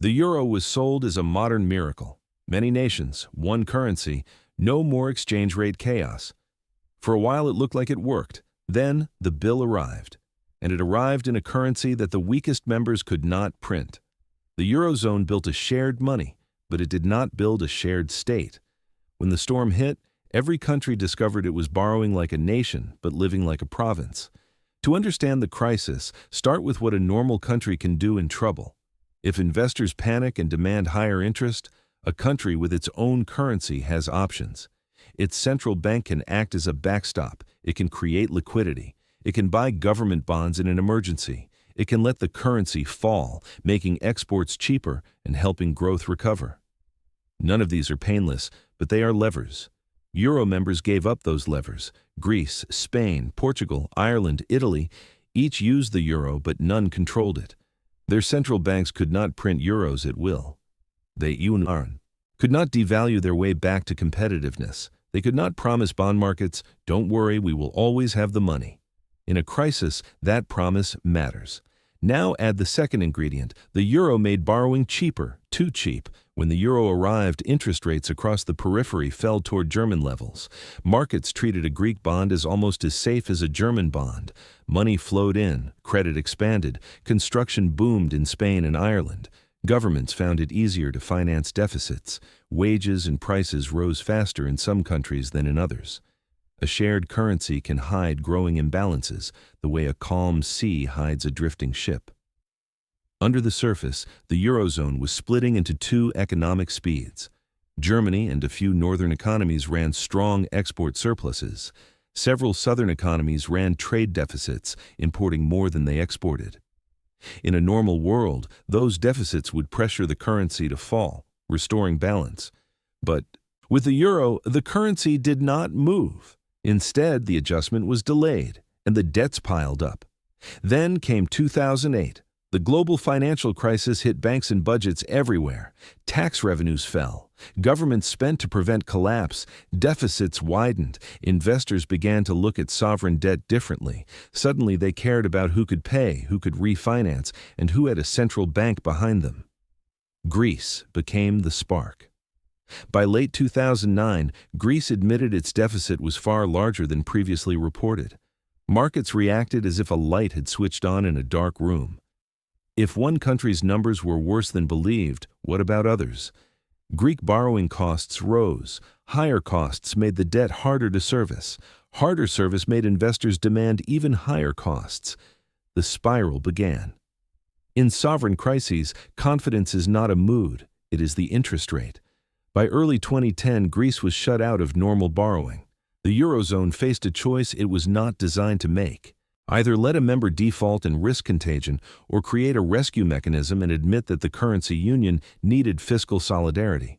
The euro was sold as a modern miracle. Many nations, one currency, no more exchange rate chaos. For a while it looked like it worked. Then the bill arrived. And it arrived in a currency that the weakest members could not print. The Eurozone built a shared money, but it did not build a shared state. When the storm hit, every country discovered it was borrowing like a nation, but living like a province. To understand the crisis, start with what a normal country can do in trouble. If investors panic and demand higher interest, a country with its own currency has options. Its central bank can act as a backstop. It can create liquidity. It can buy government bonds in an emergency. It can let the currency fall, making exports cheaper and helping growth recover. None of these are painless, but they are levers. Euro members gave up those levers. Greece, Spain, Portugal, Ireland, Italy, each used the euro, but none controlled it. Their central banks could not print euros at will. They could not devalue their way back to competitiveness. They could not promise bond markets, "Don't worry, we will always have the money." In a crisis, that promise matters. Now add the second ingredient. The euro made borrowing cheaper, too cheap. When the euro arrived, interest rates across the periphery fell toward German levels. Markets treated a Greek bond as almost as safe as a German bond. Money flowed in, credit expanded, construction boomed in Spain and Ireland. Governments found it easier to finance deficits. Wages and prices rose faster in some countries than in others. A shared currency can hide growing imbalances, the way a calm sea hides a drifting ship. Under the surface, the Eurozone was splitting into two economic speeds. Germany and a few northern economies ran strong export surpluses. Several southern economies ran trade deficits, importing more than they exported. In a normal world, those deficits would pressure the currency to fall, restoring balance. But with the euro, the currency did not move. Instead, the adjustment was delayed, and the debts piled up. Then came 2008. The global financial crisis hit banks and budgets everywhere. Tax revenues fell. Governments spent to prevent collapse. Deficits widened. Investors began to look at sovereign debt differently. Suddenly they cared about who could pay, who could refinance, and who had a central bank behind them. Greece became the spark. By late 2009, Greece admitted its deficit was far larger than previously reported. Markets reacted as if a light had switched on in a dark room. If one country's numbers were worse than believed, what about others? Greek borrowing costs rose. Higher costs made the debt harder to service. Harder service made investors demand even higher costs. The spiral began. In sovereign crises, confidence is not a mood, it is the interest rate. By early 2010, Greece was shut out of normal borrowing. The Eurozone faced a choice it was not designed to make. Either let a member default and risk contagion, or create a rescue mechanism and admit that the currency union needed fiscal solidarity.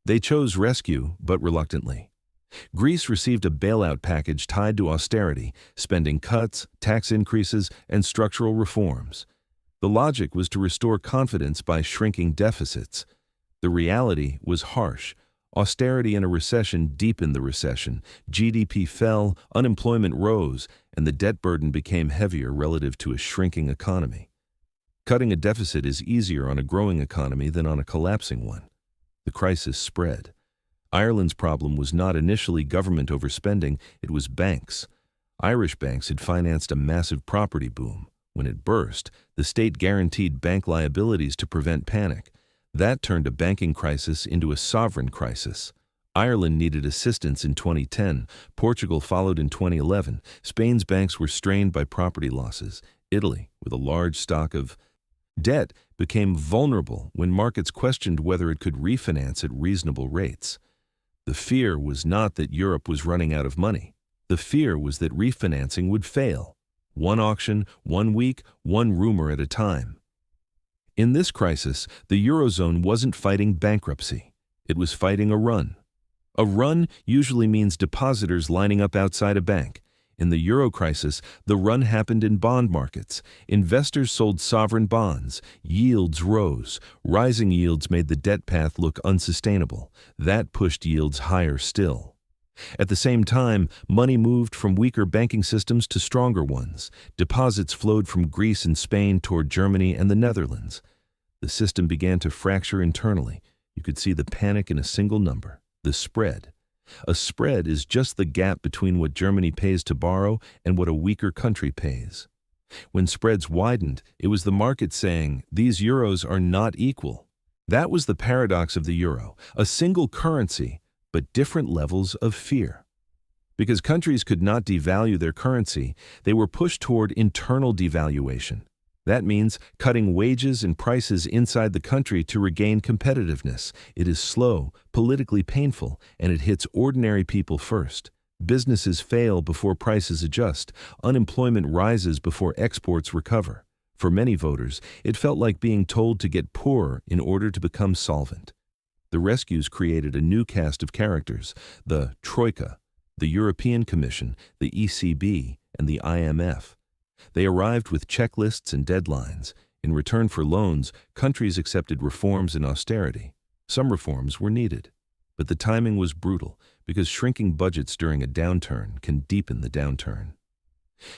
They chose rescue, but reluctantly. Greece received a bailout package tied to austerity, spending cuts, tax increases, and structural reforms. The logic was to restore confidence by shrinking deficits. The reality was harsh. Austerity in a recession deepened the recession. GDP fell, unemployment rose, and the debt burden became heavier relative to a shrinking economy. Cutting a deficit is easier on a growing economy than on a collapsing one. The crisis spread. Ireland's problem was not initially government overspending, it was banks. Irish banks had financed a massive property boom. When it burst, the state guaranteed bank liabilities to prevent panic. That turned a banking crisis into a sovereign crisis. Ireland needed assistance in 2010. Portugal followed in 2011. Spain's banks were strained by property losses. Italy, with a large stock of debt, became vulnerable when markets questioned whether it could refinance at reasonable rates. The fear was not that Europe was running out of money. The fear was that refinancing would fail. One auction, 1 week, one rumor at a time. In this crisis, the Eurozone wasn't fighting bankruptcy. It was fighting a run. A run usually means depositors lining up outside a bank. In the Euro crisis, the run happened in bond markets. Investors sold sovereign bonds. Yields rose. Rising yields made the debt path look unsustainable. That pushed yields higher still. At the same time, money moved from weaker banking systems to stronger ones. Deposits flowed from Greece and Spain toward Germany and the Netherlands. The system began to fracture internally. You could see the panic in a single number: the spread. A spread is just the gap between what Germany pays to borrow and what a weaker country pays. When spreads widened, it was the market saying, "These euros are not equal." That was the paradox of the euro: a single currency, but different levels of fear. Because countries could not devalue their currency, they were pushed toward internal devaluation. That means cutting wages and prices inside the country to regain competitiveness. It is slow, politically painful, and it hits ordinary people first. Businesses fail before prices adjust. Unemployment rises before exports recover. For many voters, it felt like being told to get poorer in order to become solvent. The rescues created a new cast of characters: the Troika, the European Commission, the ECB, and the IMF. They arrived with checklists and deadlines. In return for loans, countries accepted reforms and austerity. Some reforms were needed, but the timing was brutal because shrinking budgets during a downturn can deepen the downturn.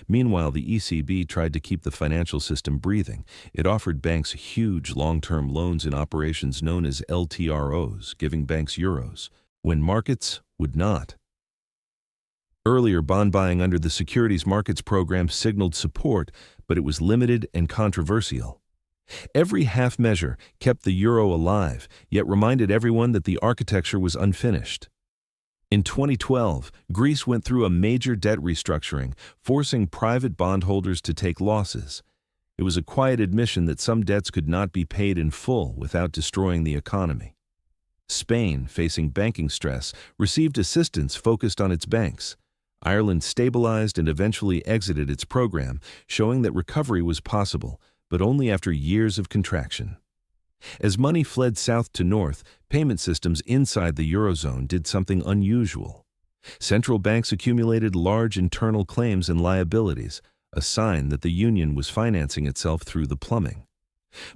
Meanwhile, the ECB tried to keep the financial system breathing. It offered banks huge long-term loans in operations known as LTROs, giving banks euros, when markets would not. Earlier, bond buying under the Securities Markets Program signaled support, but it was limited and controversial. Every half measure kept the euro alive, yet reminded everyone that the architecture was unfinished. In 2012, Greece went through a major debt restructuring, forcing private bondholders to take losses. It was a quiet admission that some debts could not be paid in full without destroying the economy. Spain, facing banking stress, received assistance focused on its banks. Ireland stabilized and eventually exited its program, showing that recovery was possible, but only after years of contraction. As money fled south to north, payment systems inside the Eurozone did something unusual. Central banks accumulated large internal claims and liabilities, a sign that the Union was financing itself through the plumbing.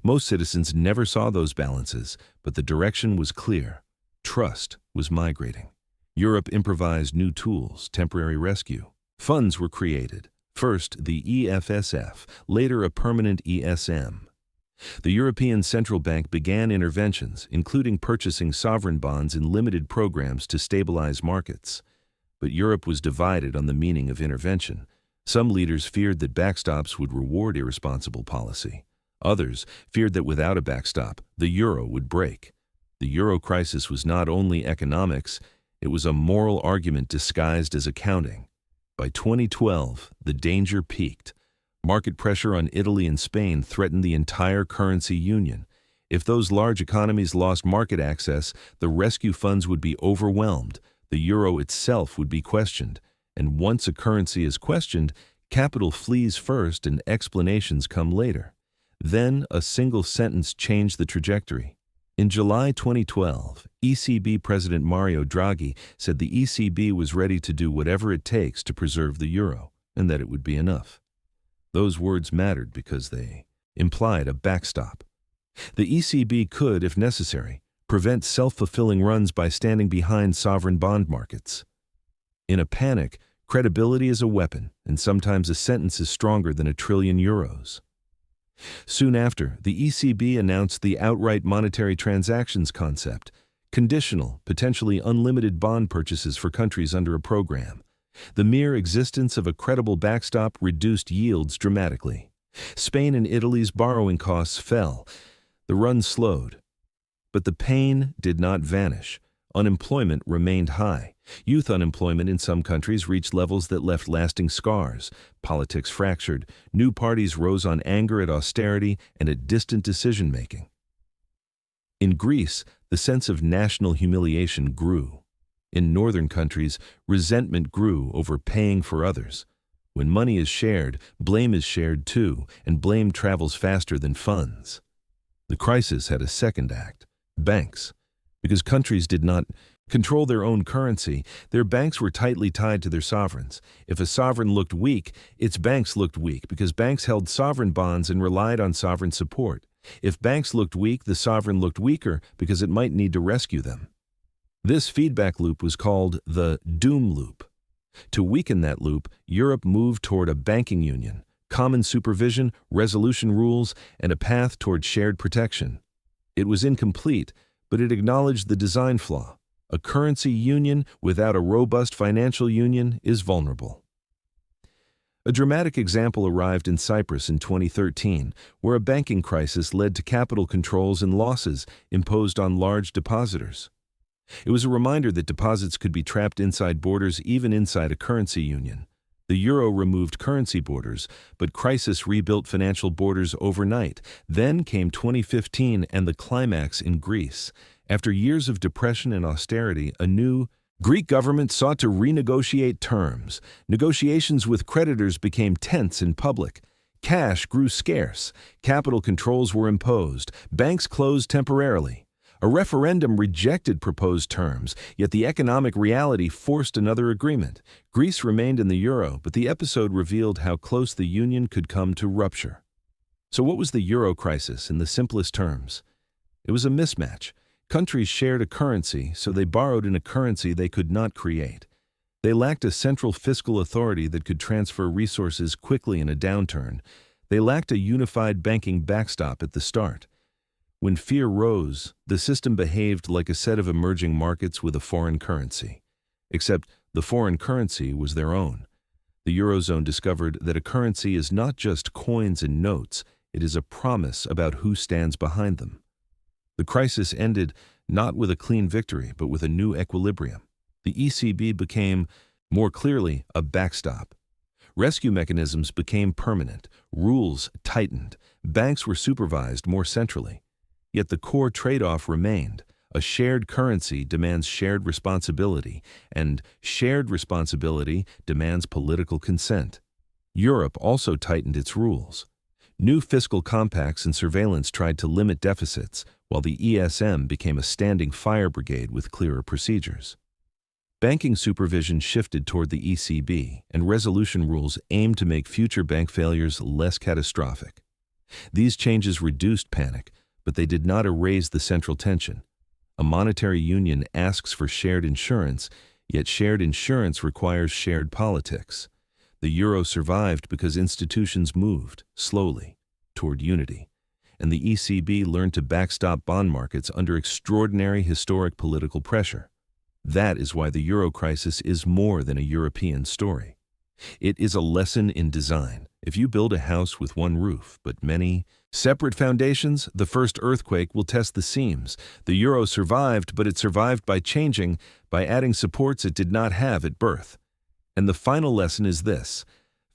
Most citizens never saw those balances, but the direction was clear. Trust was migrating. Europe improvised new tools: temporary rescue. Funds were created, first the EFSF, later a permanent ESM. The European Central Bank began interventions, including purchasing sovereign bonds in limited programs to stabilize markets. But Europe was divided on the meaning of intervention. Some leaders feared that backstops would reward irresponsible policy. Others feared that without a backstop, the euro would break. The euro crisis was not only economics, it was a moral argument disguised as accounting. By 2012, the danger peaked. Market pressure on Italy and Spain threatened the entire currency union. If those large economies lost market access, the rescue funds would be overwhelmed. The euro itself would be questioned. And once a currency is questioned, capital flees first and explanations come later. Then a single sentence changed the trajectory. In July 2012, ECB President Mario Draghi said the ECB was ready to do whatever it takes to preserve the euro, and that it would be enough. Those words mattered because they implied a backstop. The ECB could, if necessary, prevent self-fulfilling runs by standing behind sovereign bond markets. In a panic, credibility is a weapon, and sometimes a sentence is stronger than 1 trillion euros. Soon after, the ECB announced the outright monetary transactions concept: conditional, potentially unlimited bond purchases for countries under a program. The mere existence of a credible backstop reduced yields dramatically. Spain and Italy's borrowing costs fell. The run slowed. But the pain did not vanish. Unemployment remained high. Youth unemployment in some countries reached levels that left lasting scars. Politics fractured. New parties rose on anger at austerity and at distant decision-making. In Greece, the sense of national humiliation grew. In northern countries, resentment grew over paying for others. When money is shared, blame is shared too, and blame travels faster than funds. The crisis had a second act: banks. Because countries did not control their own currency, their banks were tightly tied to their sovereigns. If a sovereign looked weak, its banks looked weak because banks held sovereign bonds and relied on sovereign support. If banks looked weak, the sovereign looked weaker because it might need to rescue them. This feedback loop was called the doom loop. To weaken that loop, Europe moved toward a banking union. common supervision, resolution rules, and a path toward shared protection. It was incomplete, but it acknowledged the design flaw. A currency union without a robust financial union is vulnerable. A dramatic example arrived in Cyprus in 2013, where a banking crisis led to capital controls and losses imposed on large depositors. It was a reminder that deposits could be trapped inside borders, even inside a currency union. The euro removed currency borders, but crisis rebuilt financial borders overnight. Then came 2015 and the climax in Greece. After years of depression and austerity, a new Greek government sought to renegotiate terms. Negotiations with creditors became tense in public. Cash grew scarce. Capital controls were imposed. Banks closed temporarily. A referendum rejected proposed terms, yet the economic reality forced another agreement. Greece remained in the euro, but the episode revealed how close the union could come to rupture. So what was the euro crisis in the simplest terms? It was a mismatch. Countries shared a currency, so they borrowed in a currency they could not create. They lacked a central fiscal authority that could transfer resources quickly in a downturn. They lacked a unified banking backstop at the start. When fear rose, the system behaved like a set of emerging markets with a foreign currency. Except the foreign currency was their own. The Eurozone discovered that a currency is not just coins and notes, it is a promise about who stands behind them. The crisis ended not with a clean victory, but with a new equilibrium. The ECB became, more clearly, a backstop. Rescue mechanisms became permanent. Rules tightened. Banks were supervised more centrally. Yet the core trade-off remained. A shared currency demands shared responsibility, and shared responsibility demands political consent. Europe also tightened its rules. New fiscal compacts and surveillance tried to limit deficits, while the ESM became a standing fire brigade with clearer procedures. Banking supervision shifted toward the ECB, and resolution rules aimed to make future bank failures less catastrophic. These changes reduced panic, but they did not erase the central tension. A monetary union asks for shared insurance, yet shared insurance requires shared politics. The euro survived because institutions moved, slowly, toward unity, and the ECB learned to backstop bond markets under extraordinary historic political pressure. That is why the euro crisis is more than a European story. It is a lesson in design. If you build a house with one roof, but many separate foundations, the first earthquake will test the seams. The euro survived, but it survived by changing, by adding supports it did not have at birth. And the final lesson is this: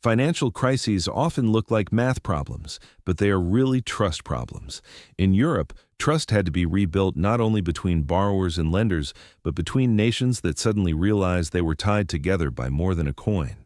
financial crises often look like math problems, but they are really trust problems. In Europe, trust had to be rebuilt not only between borrowers and lenders, but between nations that suddenly realized they were tied together by more than a coin.